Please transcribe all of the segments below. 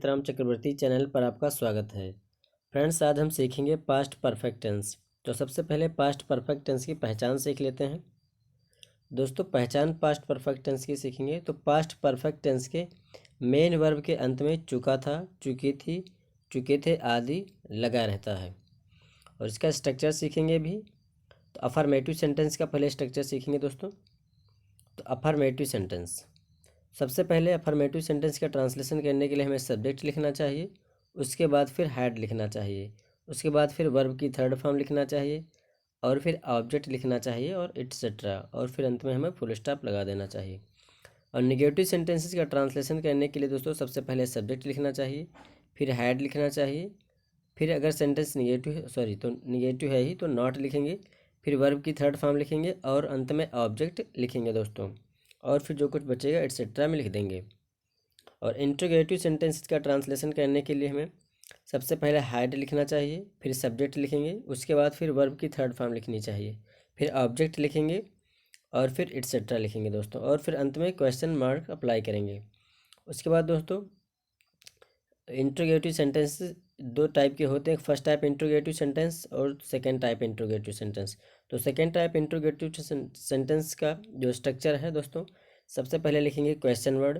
सीताराम चक्रवर्ती channel पर आपका स्वागत है। फ्रेंड्स, आज हम सीखेंगे पास्ट परफेक्ट टेंस। तो सबसे पहले पास्ट परफेक्ट टेंस की पहचान सीख लेते हैं। दोस्तों, पहचान पास्ट परफेक्ट टेंस की सीखेंगे तो पास्ट परफेक्ट टेंस के मेन वर्ब के अंत में चुका था, चुकी थी, चुके थे आदि लगा रहता है। और इसका स्ट्रक्चर सीखेंगे भी। तो अफर्मेटिव सेंटेंस का पहले स्ट्रक्चर सीखेंगे दोस्तों। तो अफर्मेटिव सेंटेंस, सबसे पहले अफर्मेटिव सेंटेंस का ट्रांसलेशन करने के लिए हमें सब्जेक्ट लिखना चाहिए, उसके बाद फिर हैड लिखना चाहिए, उसके बाद फिर वर्ब की थर्ड फॉर्म लिखना चाहिए, और फिर ऑब्जेक्ट लिखना चाहिए और एटसेट्रा, और फिर अंत में हमें फुल स्टॉप लगा देना चाहिए। और निगेटिव सेंटेंसेस का ट्रांसलेशन करने के लिए दोस्तों सबसे पहले सब्जेक्ट लिखना चाहिए, फिर हैड लिखना चाहिए, फिर अगर सेंटेंस निगेटिव है ही तो नॉट लिखेंगे, फिर वर्ब की थर्ड फॉर्म लिखेंगे और अंत में ऑब्जेक्ट लिखेंगे दोस्तों, और फिर जो कुछ बचेगा एटसेट्रा में लिख देंगे। और इंट्रोगेटिव सेंटेंस का ट्रांसलेशन करने के लिए हमें सबसे पहले हैड लिखना चाहिए, फिर सब्जेक्ट लिखेंगे, उसके बाद फिर वर्ब की थर्ड फॉर्म लिखनी चाहिए, फिर ऑब्जेक्ट लिखेंगे और फिर एटसेट्रा लिखेंगे दोस्तों, और फिर अंत में क्वेश्चन मार्क अप्लाई करेंगे। उसके बाद दोस्तों इंट्रोगेटिव सेंटेंस दो टाइप के होते हैं, फर्स्ट टाइप इंट्रोगेटिव सेंटेंस और सेकेंड टाइप इंट्रोगेटिव सेंटेंस। तो सेकेंड टाइप इंट्रोगेटिव सेंटेंस का जो स्ट्रक्चर है दोस्तों, सबसे पहले लिखेंगे क्वेश्चन वर्ड,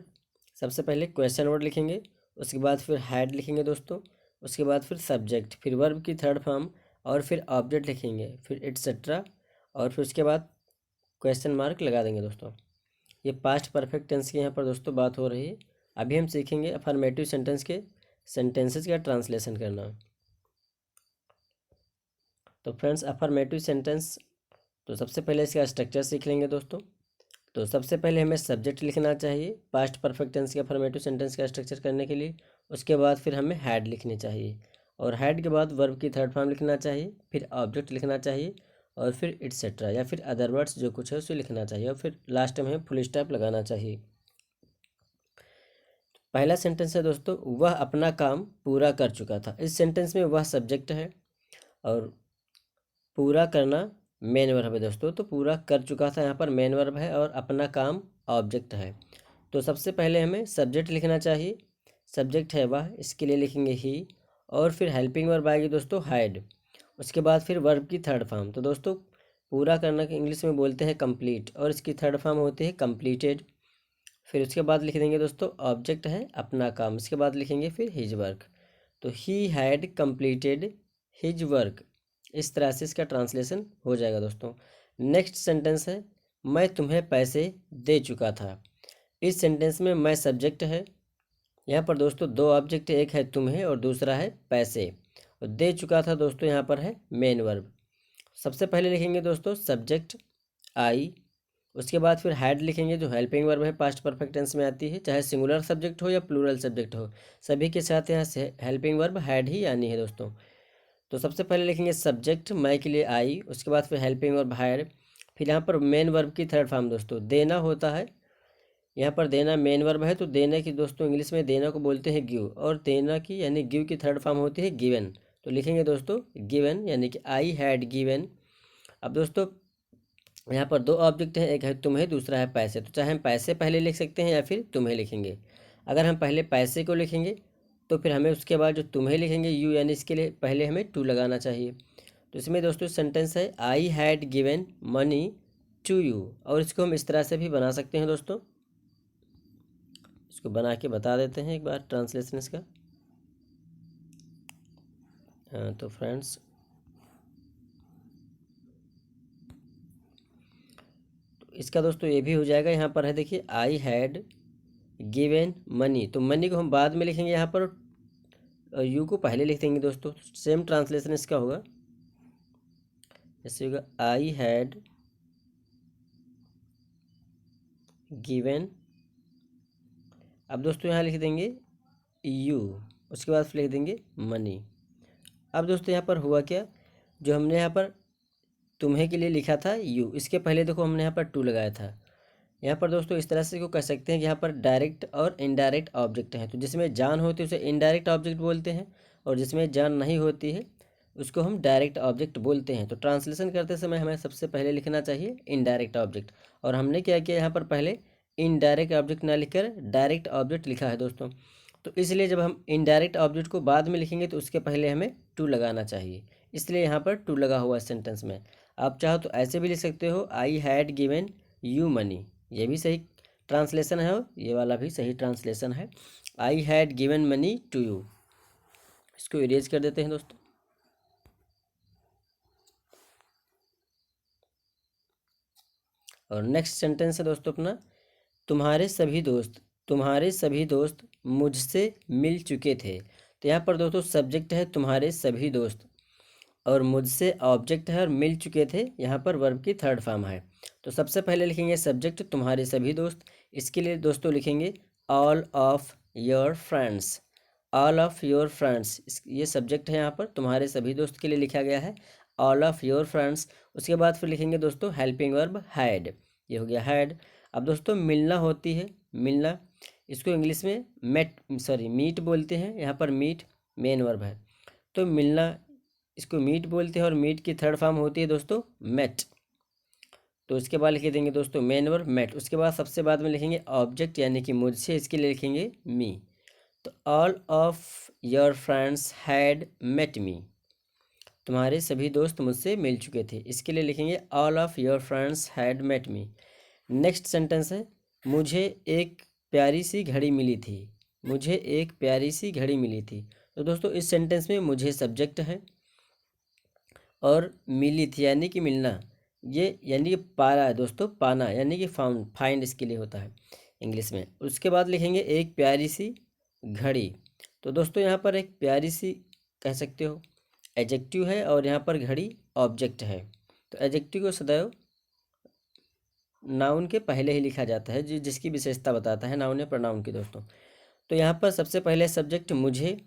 सबसे पहले क्वेश्चन वर्ड लिखेंगे, उसके बाद फिर हैड लिखेंगे दोस्तों, उसके बाद फिर सब्जेक्ट, फिर वर्ब की थर्ड फॉर्म और फिर ऑब्जेक्ट लिखेंगे, फिर एटसेट्रा, और फिर उसके बाद क्वेश्चन मार्क लगा देंगे दोस्तों। ये पास्ट परफेक्ट टेंस की यहाँ पर दोस्तों बात हो रही है। अभी हम सीखेंगे अफर्मेटिव सेंटेंस के सेंटेंसेस का ट्रांसलेशन करना। तो फ्रेंड्स, अफर्मेटिव सेंटेंस, तो सबसे पहले इसका स्ट्रक्चर सीख लेंगे दोस्तों। तो सबसे पहले हमें सब्जेक्ट लिखना चाहिए पास्ट परफेक्ट टेंस के अफर्मेटिव सेंटेंस का स्ट्रक्चर करने के लिए, उसके बाद फिर हमें हैड लिखनी चाहिए, और हैड के बाद वर्ब की थर्ड फॉर्म लिखना चाहिए, फिर ऑब्जेक्ट लिखना चाहिए, और फिर एटसेट्रा या फिर अदर वर्ड्स जो कुछ है उसे लिखना चाहिए, और फिर लास्ट में हमें फुल स्टॉप लगाना चाहिए। पहला सेंटेंस है दोस्तों, वह अपना काम पूरा कर चुका था। इस सेंटेंस में वह सब्जेक्ट है और पूरा करना मेन वर्ब है दोस्तों। तो पूरा कर चुका था यहाँ पर मेन वर्ब है और अपना काम ऑब्जेक्ट है। तो सबसे पहले हमें सब्जेक्ट लिखना चाहिए, सब्जेक्ट है वह, इसके लिए लिखेंगे ही, और फिर हेल्पिंग वर्ब आएगी दोस्तों हैड, उसके बाद फिर वर्ब की थर्ड फॉर्म। तो दोस्तों पूरा करना के इंग्लिश में बोलते हैं कंप्लीट, और इसकी थर्ड फॉर्म होती है कंप्लीटेड। फिर उसके बाद लिख देंगे दोस्तों ऑब्जेक्ट है अपना काम, इसके बाद लिखेंगे फिर हिज वर्क। तो he had completed his work, इस तरह से इसका ट्रांसलेशन हो जाएगा दोस्तों। नेक्स्ट सेंटेंस है, मैं तुम्हें पैसे दे चुका था। इस सेंटेंस में मैं सब्जेक्ट है, यहाँ पर दोस्तों दो ऑब्जेक्ट, एक है तुम्हें और दूसरा है पैसे, और दे चुका था दोस्तों यहाँ पर है मेन वर्ब। सबसे पहले लिखेंगे दोस्तों सब्जेक्ट आई, उसके बाद फिर हैड लिखेंगे जो हेल्पिंग वर्ब है, पास्ट परफेक्ट टेंस में आती है, चाहे सिंगुलर सब्जेक्ट हो या प्लूरल सब्जेक्ट हो, सभी के साथ यहाँ से हेल्पिंग वर्ब हैड ही आनी है दोस्तों। तो सबसे पहले लिखेंगे सब्जेक्ट मैं के लिए आई, उसके बाद फिर हेल्पिंग वर्ब हैड, फिर यहाँ पर मेन वर्ब की थर्ड फॉर्म दोस्तों देना होता है, यहाँ पर देना मेन वर्ब है, तो देने की दोस्तों इंग्लिश में देना को बोलते हैं गिव, और देना की यानी गिव की थर्ड फॉर्म होती है गिवन। तो लिखेंगे दोस्तों गिवन, यानी कि आई हैड गिवन। अब दोस्तों यहाँ पर दो ऑब्जेक्ट हैं, एक है तुम्हें, दूसरा है पैसे। तो चाहे हम पैसे पहले लिख सकते हैं या फिर तुम्हें लिखेंगे। अगर हम पहले पैसे को लिखेंगे तो फिर हमें उसके बाद जो तुम्हें लिखेंगे यू, यानी इसके लिए पहले हमें टू लगाना चाहिए। तो इसमें दोस्तों सेंटेंस है I had given money to you, और इसको हम इस तरह से भी बना सकते हैं दोस्तों। इसको बना के बता देते हैं एक बार ट्रांसलेशन इसका। तो फ्रेंड्स, इसका दोस्तों ये भी हो जाएगा। यहाँ पर है देखिए आई हैड गिवन मनी, तो मनी को हम बाद में लिखेंगे यहाँ पर, और यू को पहले लिख देंगे दोस्तों। सेम ट्रांसलेशन इसका होगा, जैसे होगा आई हैड गिवन, अब दोस्तों यहाँ लिख देंगे यू, उसके बाद फिर लिख देंगे मनी। अब दोस्तों यहाँ पर हुआ क्या, जो हमने यहाँ पर तुम्हें के लिए लिखा था यू, इसके पहले देखो हमने यहाँ पर टू लगाया था। यहाँ पर दोस्तों इस तरह से को कह सकते हैं कि यहाँ पर डायरेक्ट और इनडायरेक्ट ऑब्जेक्ट हैं, तो जिसमें जान होती है उसे इनडायरेक्ट ऑब्जेक्ट बोलते हैं, और जिसमें जान नहीं होती है उसको हम डायरेक्ट ऑब्जेक्ट बोलते हैं। तो ट्रांसलेशन करते समय हमें सबसे पहले लिखना चाहिए इनडायरेक्ट ऑब्जेक्ट, और हमने क्या किया यहाँ पर पहले इनडायरेक्ट ऑब्जेक्ट ना लिखकर डायरेक्ट ऑब्जेक्ट लिखा है दोस्तों। तो इसलिए जब हम इनडायरेक्ट ऑब्जेक्ट को बाद में लिखेंगे तो उसके पहले हमें टू लगाना चाहिए, इसलिए यहाँ पर टू लगा हुआ है सेंटेंस में। आप चाहो तो ऐसे भी लिख सकते हो, आई हैड गिवन यू मनी, ये भी सही ट्रांसलेशन है और ये वाला भी सही ट्रांसलेशन है, I had given money to you. इसको इरेज कर देते हैं दोस्तों। और नेक्स्ट सेंटेंस है दोस्तों अपना, तुम्हारे सभी दोस्त मुझसे मिल चुके थे। तो यहाँ पर दोस्तों सब्जेक्ट है तुम्हारे सभी दोस्त, और मुझसे ऑब्जेक्ट है, और मिल चुके थे यहाँ पर वर्ब की थर्ड फॉर्म है। तो सबसे पहले लिखेंगे सब्जेक्ट तुम्हारे सभी दोस्त, इसके लिए दोस्तों लिखेंगे all of your friends. All of your friends ये सब्जेक्ट है, यहाँ पर तुम्हारे सभी दोस्त के लिए लिखा गया है ऑल ऑफ योर फ्रेंड्स। उसके बाद फिर लिखेंगे दोस्तों हेल्पिंग वर्ब हैड, ये हो गया हैड। अब दोस्तों मिलना होती है, मिलना, इसको इंग्लिश में मीट बोलते हैं, यहाँ पर मीट मेन वर्ब है, तो मिलना इसको मीट बोलते हैं, और मीट की थर्ड फॉर्म होती है दोस्तों मेट। तो इसके बाद लिख देंगे दोस्तों मेन वर्ब मेट। उसके बाद सबसे बाद में लिखेंगे ऑब्जेक्ट यानी कि मुझसे, इसके लिए लिखेंगे मी। तो all of your friends had met me, तुम्हारे सभी दोस्त मुझसे मिल चुके थे, इसके लिए लिखेंगे all of your friends had met me. Next sentence है, मुझे एक प्यारी सी घड़ी मिली थी, मुझे एक प्यारी सी घड़ी मिली थी। तो दोस्तों इस सेंटेंस में मुझे सब्जेक्ट है, और मिली थी यानी कि मिलना, ये यानी कि पारा है दोस्तों, पाना यानी कि फाउंड, फाइंड इसके लिए होता है इंग्लिश में। उसके बाद लिखेंगे एक प्यारी सी घड़ी। तो दोस्तों यहाँ पर एक प्यारी सी कह सकते हो एडजेक्टिव है, और यहाँ पर घड़ी ऑब्जेक्ट है। तो एडजेक्टिव को सदैव नाउन के पहले ही लिखा जाता है, जिसकी विशेषता बताता है नाउन या प्रोनाउन की दोस्तों। तो यहाँ पर सबसे पहले सब्जेक्ट मुझे,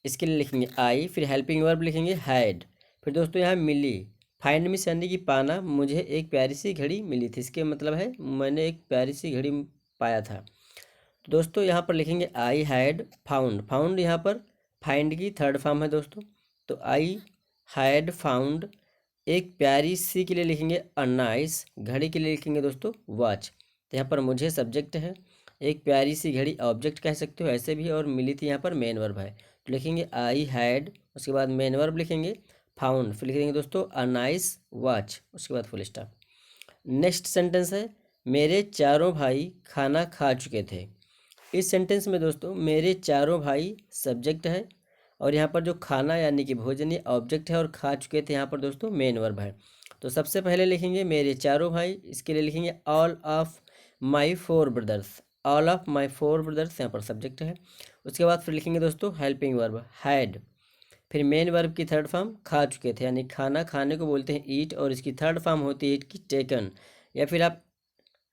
इसके लिए लिखेंगे आई, फिर हेल्पिंग वर्ब लिखेंगे हैड, फिर दोस्तों यहाँ मिली, फाइंड मिस यानी कि पाना, मुझे एक प्यारी सी घड़ी मिली थी, इसके मतलब है मैंने एक प्यारी सी घड़ी पाया था। तो दोस्तों यहाँ पर लिखेंगे आई हैड फाउंड, फाउंड यहाँ पर फाइंड की थर्ड फॉर्म है दोस्तों। तो आई हैड फाउंड, एक प्यारी सी के लिए लिखेंगे अ नाइस, घड़ी के लिए लिखेंगे दोस्तों वॉच। तो यहाँ पर मुझे सब्जेक्ट है, एक प्यारी सी घड़ी ऑब्जेक्ट कह सकते हो ऐसे भी, और मिली थी यहाँ पर मेन वर्ब है। तो लिखेंगे आई हैड, उसके बाद मेन वर्ब लिखेंगे फाउंड, फिर लिखेंगे दोस्तों अ नाइस वॉच, उसके बाद फुल स्टॉप। नेक्स्ट सेंटेंस है, मेरे चारों भाई खाना खा चुके थे। इस सेंटेंस में दोस्तों मेरे चारों भाई सब्जेक्ट है, और यहाँ पर जो खाना यानी कि भोजन ये ऑब्जेक्ट है, और खा चुके थे यहाँ पर दोस्तों मेन वर्ब है। तो सबसे पहले लिखेंगे मेरे चारों भाई, इसके लिए लिखेंगे all of my four brothers, all of my four brothers यहाँ पर सब्जेक्ट है। उसके बाद फिर लिखेंगे दोस्तों हेल्पिंग वर्ब हैड, फिर मेन वर्ब की थर्ड फॉर्म खा चुके थे, यानी खाना खाने को बोलते हैं ईट, और इसकी थर्ड फॉर्म होती है ईट की टेकन, या फिर आप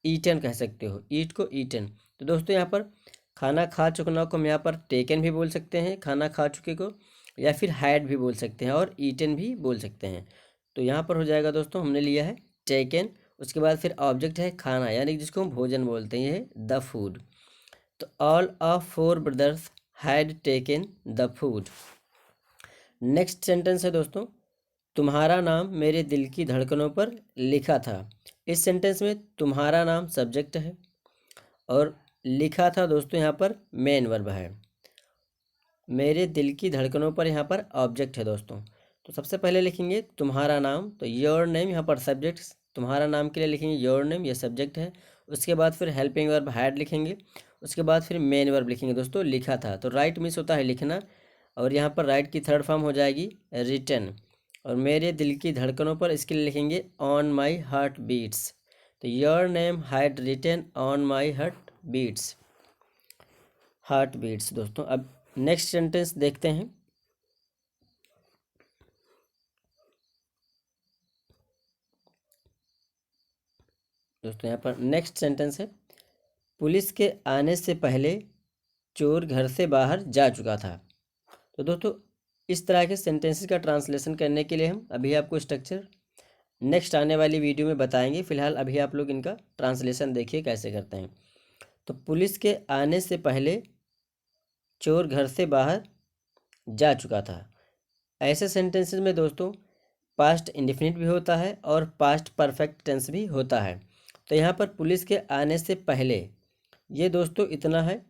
ईटन कह सकते हो, ईट को ईटन। तो दोस्तों यहाँ पर खाना खा चुकना को हम यहाँ पर टेकन भी बोल सकते हैं, खाना खा चुके को, या फिर हैड भी बोल सकते हैं, और ईटन भी बोल सकते हैं। तो यहाँ पर हो जाएगा दोस्तों हमने लिया है टेकन। उसके बाद फिर ऑब्जेक्ट है खाना, यानी जिसको हम भोजन बोलते हैं, ये द फूड। तो all of four brothers had taken the food. Next sentence है दोस्तों, तुम्हारा नाम मेरे दिल की धड़कनों पर लिखा था। इस सेंटेंस में तुम्हारा नाम सब्जेक्ट है, और लिखा था दोस्तों यहाँ पर मेन वर्ब है, मेरे दिल की धड़कनों पर यहाँ पर ऑब्जेक्ट है दोस्तों। तो सबसे पहले लिखेंगे तुम्हारा नाम, तो योर नेम यहाँ पर सब्जेक्ट, तुम्हारा नाम के लिए लिखेंगे योर नेम, ये सब्जेक्ट है। उसके बाद फिर हेल्पिंग वर्ब हैड लिखेंगे, उसके बाद फिर मेन वर्ब लिखेंगे दोस्तों लिखा था। तो राइट मिस होता है लिखना, और यहाँ पर राइट की थर्ड फॉर्म हो जाएगी रिटन, और मेरे दिल की धड़कनों पर इसके लिए लिखेंगे ऑन माई हार्ट बीट्स। तो your name had written on my heart beats, heart beats दोस्तों। अब नेक्स्ट सेंटेंस देखते हैं। दोस्तों यहाँ पर नेक्स्ट सेंटेंस है, पुलिस के आने से पहले चोर घर से बाहर जा चुका था। तो दोस्तों इस तरह के सेंटेंसेस का ट्रांसलेशन करने के लिए हम अभी आपको स्ट्रक्चर नेक्स्ट आने वाली वीडियो में बताएंगे। फिलहाल अभी आप लोग इनका ट्रांसलेशन देखिए कैसे करते हैं। तो पुलिस के आने से पहले चोर घर से बाहर जा चुका था। ऐसे सेंटेंसेस में दोस्तों पास्ट इंडेफिनिट भी होता है और पास्ट परफेक्ट टेंस भी होता है। तो यहाँ पर पुलिस के आने से पहले, ये दोस्तों इतना है,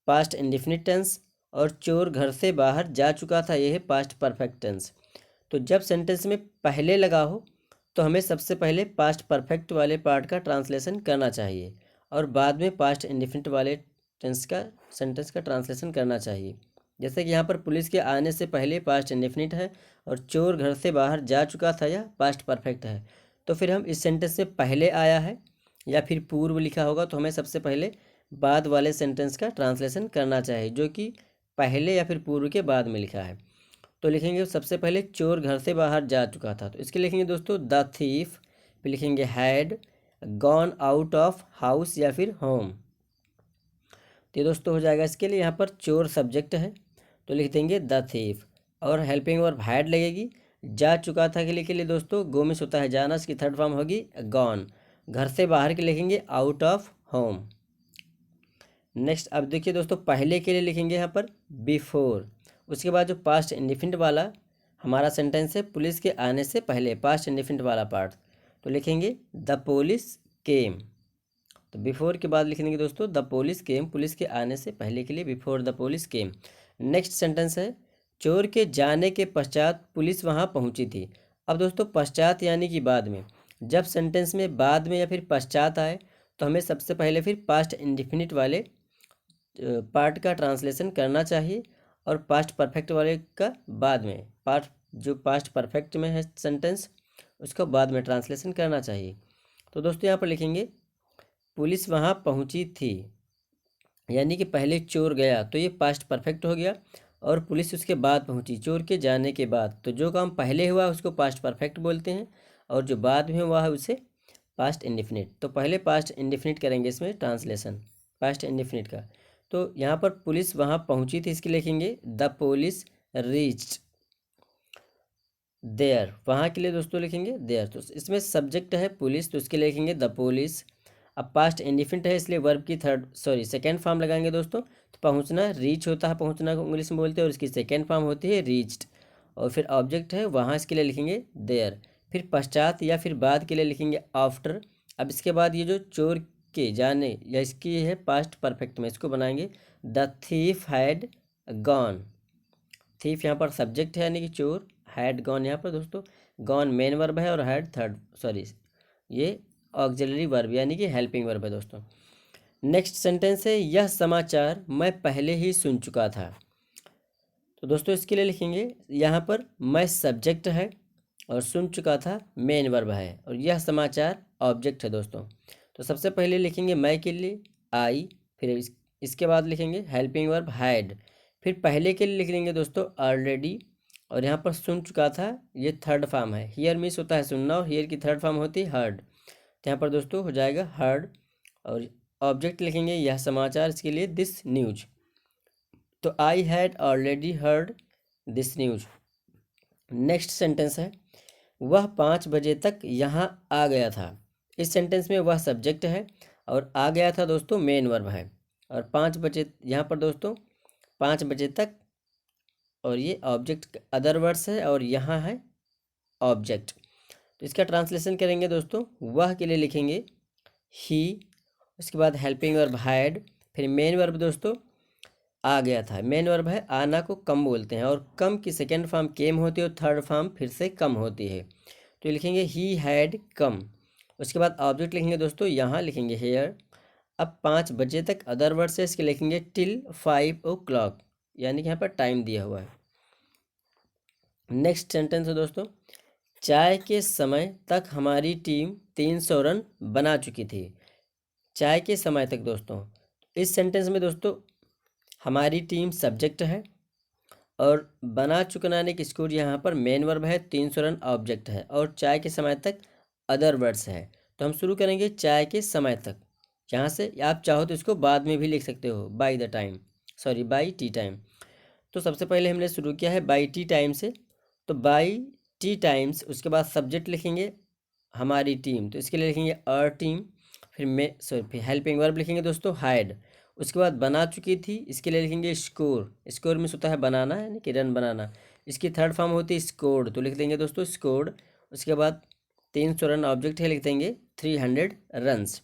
पास्ट इंडिफिनिट टेंस, और चोर घर से बाहर जा चुका था, ये है पास्ट परफेक्ट टेंस। तो जब सेंटेंस में पहले लगा हो तो हमें सबसे पहले पास्ट परफेक्ट वाले पार्ट का ट्रांसलेशन करना चाहिए और बाद में पास्ट इंडिफिनिट वाले सेंटेंस का ट्रांसलेशन करना चाहिए। जैसे कि यहाँ पर पुलिस के आने से पहले पास्ट इंडिफिनिट है और चोर घर से बाहर जा चुका था, यह पास्ट परफेक्ट है। तो फिर हम इस सेंटेंस में पहले आया है या फिर पूर्व लिखा होगा तो हमें सबसे पहले बाद वाले सेंटेंस का ट्रांसलेशन करना चाहिए जो कि पहले या फिर पूर्व के बाद में लिखा है। तो लिखेंगे सबसे पहले चोर घर से बाहर जा चुका था, तो इसके लिखेंगे दोस्तों द थीफ, फिर लिखेंगे had gone out of house या फिर होम। तो ये दोस्तों हो जाएगा। इसके लिए यहाँ पर चोर सब्जेक्ट है तो लिख देंगे द थीफ, और हेल्पिंग वर्ब हैड लगेगी। जा चुका था के लिए दोस्तों गो मिस होता है जाना, इसकी थर्ड फॉर्म होगी गॉन। घर से बाहर के लिखेंगे आउट ऑफ होम। नेक्स्ट अब देखिए दोस्तों पहले के लिए लिखेंगे यहाँ पर बिफोर। उसके बाद जो पास्ट इंडिफिनिट वाला हमारा सेंटेंस है पुलिस के आने से पहले, पास्ट इंडिफिनिट वाला पार्ट, तो लिखेंगे द पुलिस केम। तो बिफोर के बाद लिखेंगे दोस्तों द पुलिस केम, पुलिस के आने से पहले के लिए before the police came. Next sentence है चोर के जाने के पश्चात पुलिस वहाँ पहुँची थी। अब दोस्तों पश्चात यानी कि बाद में, जब सेंटेंस में बाद में या फिर पश्चात आए तो हमें सबसे पहले फिर पास्ट इंडिफिनिट वाले पार्ट का ट्रांसलेशन करना चाहिए और पास्ट परफेक्ट वाले का बाद में, पार्ट जो पास्ट परफेक्ट में है सेंटेंस उसका बाद में ट्रांसलेशन करना चाहिए। तो दोस्तों यहाँ पर लिखेंगे पुलिस वहाँ पहुँची थी, यानी कि पहले चोर गया तो ये पास्ट परफेक्ट हो गया, और पुलिस उसके बाद पहुँची चोर के जाने के बाद। तो जो काम पहले हुआ उसको पास्ट परफेक्ट बोलते हैं और जो बाद में हुआ है उसे पास्ट इंडिफिनिट। तो पहले पास्ट इंडिफिनिट करेंगे इसमें ट्रांसलेशन पास्ट इंडिफिनिट का। तो यहाँ पर पुलिस वहाँ पहुँची थी, इसके लिखेंगे द पुलिस रीच्ड देयर। वहाँ के लिए दोस्तों लिखेंगे देयर। तो इसमें सब्जेक्ट है पुलिस तो इसके लिए लिखेंगे द पुलिस। अब पास्ट इंडिफिनिट है इसलिए वर्ब की सेकेंड फॉर्म लगाएंगे दोस्तों। तो पहुँचना रीच होता है, पहुँचना को इंग्लिश में बोलते हैं, और इसकी सेकेंड फॉर्म होती है रीच्ड। और फिर ऑब्जेक्ट है वहाँ, इसके लिए लिखेंगे देयर। फिर पश्चात या फिर बाद के लिए लिखेंगे आफ्टर। अब इसके बाद ये जो चोर के जाने या इसकी है पास्ट परफेक्ट में, इसको बनाएंगे the thief had gone. Thief यहाँ पर सब्जेक्ट है यानी कि चोर, हैड गॉन यहाँ पर दोस्तों गॉन मेन वर्ब है और हैड ये ऑक्सिलरी वर्ब यानी कि हेल्पिंग वर्ब है दोस्तों। नेक्स्ट सेंटेंस है यह समाचार मैं पहले ही सुन चुका था। तो दोस्तों इसके लिए लिखेंगे यहाँ पर मैं सब्जेक्ट है और सुन चुका था मेन वर्ब है और यह समाचार ऑब्जेक्ट है दोस्तों। तो सबसे पहले लिखेंगे मैं के लिए आई, फिर इसके बाद लिखेंगे हेल्पिंग वर्ब हैड, फिर पहले के लिए लिख देंगे दोस्तों ऑलरेडी, और यहाँ पर सुन चुका था ये थर्ड फॉर्म है। हियर मिस होता है सुनना और हियर की थर्ड फॉर्म होती है हर्ड। तो यहाँ पर दोस्तों हो जाएगा हर्ड, और ऑब्जेक्ट लिखेंगे यह समाचार, इसके लिए दिस न्यूज। तो I had already heard this news. Next sentence है वह 5 बजे तक यहाँ आ गया था। इस सेंटेंस में वह सब्जेक्ट है और आ गया था दोस्तों मेन वर्ब है, और 5 बजे यहाँ पर दोस्तों 5 बजे तक, और ये ऑब्जेक्ट अदर वर्ड्स है और यहाँ है ऑब्जेक्ट। तो इसका ट्रांसलेशन करेंगे दोस्तों वह के लिए लिखेंगे ही, उसके बाद हेल्पिंग वर्ब हैड, फिर मेन वर्ब दोस्तों आ गया था। मेन वर्ब है आना को कम बोलते हैं और कम की सेकेंड फॉर्म केम होती है और थर्ड फॉर्म फिर से कम होती है। तो लिखेंगे ही हैड कम। उसके बाद ऑब्जेक्ट लिखेंगे दोस्तों यहाँ लिखेंगे हेयर। अब 5 बजे तक अदर वर्ड से इसके लिखेंगे टिल 5 o'clock, यानी कि यहाँ पर टाइम दिया हुआ है। नेक्स्ट सेंटेंस है दोस्तों चाय के समय तक हमारी टीम 300 रन बना चुकी थी। चाय के समय तक दोस्तों, इस सेंटेंस में दोस्तों हमारी टीम सब्जेक्ट है और बना चुकनाने की स्कोर यहाँ पर मेन वर्ब है, 300 रन ऑब्जेक्ट है, और चाय के समय तक अदर वर्ड्स है। तो हम शुरू करेंगे चाय के समय तक। यहाँ से आप चाहो तो इसको बाद में भी लिख सकते हो by the time, by tea time. तो सबसे पहले हमने शुरू किया है बाई टी टाइम से, तो बाई टी टाइम्स, उसके बाद सब्जेक्ट लिखेंगे हमारी टीम, तो इसके लिए लिखेंगे अर टीम, फिर हेल्पिंग वर्ब लिखेंगे दोस्तों हैड, उसके बाद बना चुकी थी, इसके लिए लिखेंगे स्कोर। स्कोर में होता है बनाना यानी कि रन बनाना, इसकी थर्ड फॉर्म होती है स्कोर्ड, तो लिख देंगे दोस्तों स्कोर्ड। उसके बाद 300 रन ऑब्जेक्ट है, लिख देंगे 300 रन्स।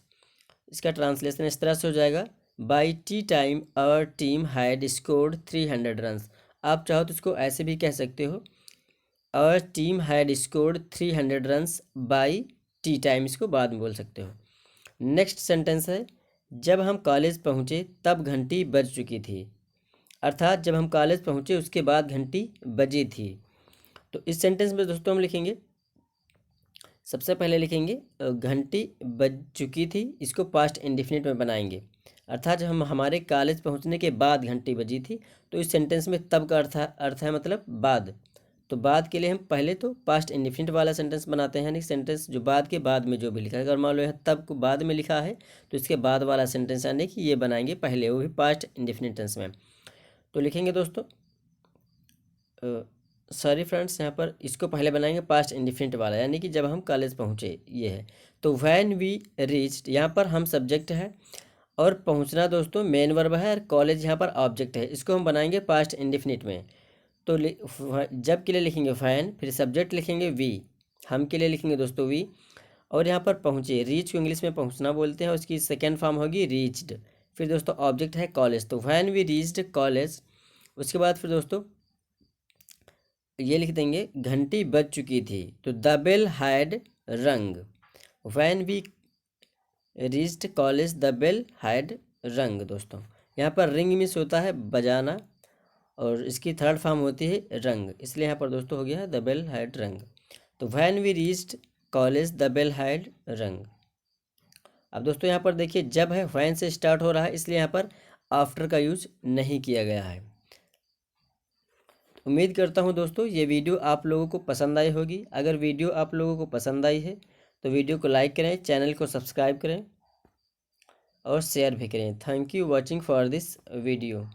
इसका ट्रांसलेशन इस तरह से हो जाएगा by tea time our team had scored 300 runs. आप चाहो तो इसको ऐसे भी कह सकते हो, our team had scored 300 runs by tea time, इसको बाद में बोल सकते हो। नेक्स्ट सेंटेंस है, जब हम कॉलेज पहुँचे तब घंटी बज चुकी थी। अर्थात जब हम कॉलेज पहुँचे उसके बाद घंटी बजी थी। तो इस सेंटेंस में दोस्तों हम लिखेंगे, सबसे पहले लिखेंगे घंटी बज चुकी थी, इसको पास्ट इंडेफिनिट में बनाएंगे। अर्थात जब हम हमारे कॉलेज पहुंचने के बाद घंटी बजी थी। तो इस सेंटेंस में तब का अर्थ है मतलब बाद। तो बाद के लिए हम पहले तो पास्ट इंडेफिनिट वाला सेंटेंस बनाते हैं, यानी सेंटेंस जो बाद के बाद में जो भी लिखा है। अगर मान लो यह तब को बाद में लिखा है तो इसके बाद वाला सेंटेंस यानी कि ये बनाएंगे पहले, वो भी पास्ट इंडेफिनिट टेंस में। तो लिखेंगे दोस्तों, सॉरी फ्रेंड्स, यहाँ पर इसको पहले बनाएंगे पास्ट इंडेफिनिट वाला, यानी कि जब हम कॉलेज पहुँचे, ये है। तो व्हेन वी रीच्ड, यहाँ पर हम सब्जेक्ट है और पहुँचना दोस्तों मेन वर्ब है, और कॉलेज यहाँ पर ऑब्जेक्ट है। इसको हम बनाएंगे पास्ट इंडेफिनिट में। तो जब के लिए लिखेंगे व्हेन, फिर सब्जेक्ट लिखेंगे वी, हम के लिए लिखेंगे दोस्तों वी, और यहाँ पर पहुँचे, रीच को इंग्लिश में पहुँचना बोलते हैं, उसकी सेकेंड फॉर्म होगी रीच्ड। फिर दोस्तों ऑब्जेक्ट है कॉलेज, तो व्हेन वी रीच्ड कॉलेज। उसके बाद फिर दोस्तों ये लिख देंगे घंटी बज चुकी थी, तो the bell had rung. When we reached college the bell had rung. दोस्तों यहाँ पर रिंग मिस होता है बजाना, और इसकी थर्ड फॉर्म होती है रंग, इसलिए यहाँ पर दोस्तों हो गया है द बेल हैड रंग। तो when we reached college the bell had rung. अब दोस्तों यहाँ पर देखिए, जब है व्हेन से स्टार्ट हो रहा है, इसलिए यहाँ पर आफ्टर का यूज नहीं किया गया है। उम्मीद करता हूँ दोस्तों ये वीडियो आप लोगों को पसंद आई होगी। अगर वीडियो आप लोगों को पसंद आई है तो वीडियो को लाइक करें, चैनल को सब्सक्राइब करें और शेयर भी करें। Thank you watching for this video.